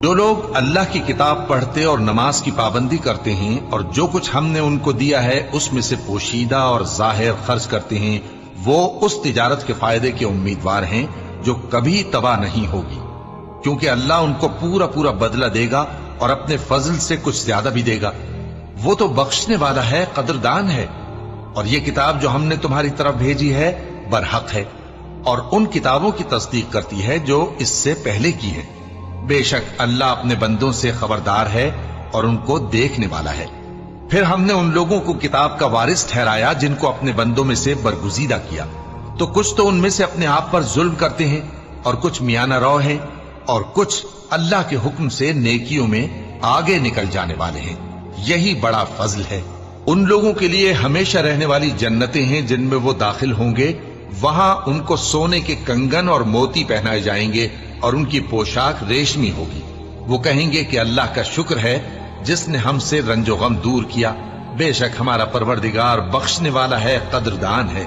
جو لوگ اللہ کی کتاب پڑھتے اور نماز کی پابندی کرتے ہیں اور جو کچھ ہم نے ان کو دیا ہے اس میں سے پوشیدہ اور ظاہر خرچ کرتے ہیں، وہ اس تجارت کے فائدے کے امیدوار ہیں جو کبھی تباہ نہیں ہوگی، کیونکہ اللہ ان کو پورا پورا بدلہ دے گا اور اپنے فضل سے کچھ زیادہ بھی دے گا۔ وہ تو بخشنے والا ہے، قدردان ہے۔ اور یہ کتاب جو ہم نے تمہاری طرف بھیجی ہے برحق ہے، اور ان کتابوں کی تصدیق کرتی ہے جو اس سے پہلے کی ہے۔ بے شک اللہ اپنے بندوں سے خبردار ہے اور ان کو دیکھنے والا ہے۔ پھر ہم نے ان لوگوں کو کتاب کا وارث ٹھہرایا جن کو اپنے بندوں میں سے برگزیدہ کیا، تو کچھ تو ان میں سے اپنے آپ پر ظلم کرتے ہیں اور کچھ میانہ رو ہیں، اور کچھ اللہ کے حکم سے نیکیوں میں آگے نکل جانے والے ہیں۔ یہی بڑا فضل ہے۔ ان لوگوں کے لیے ہمیشہ رہنے والی جنتیں ہیں جن میں وہ داخل ہوں گے، وہاں ان کو سونے کے کنگن اور موتی پہنائے جائیں گے اور ان کی پوشاک ریشمی ہوگی۔ وہ کہیں گے کہ اللہ کا شکر ہے جس نے ہم سے رنج و غم دور کیا، بے شک ہمارا پروردگار بخشنے والا ہے، قدردان ہے۔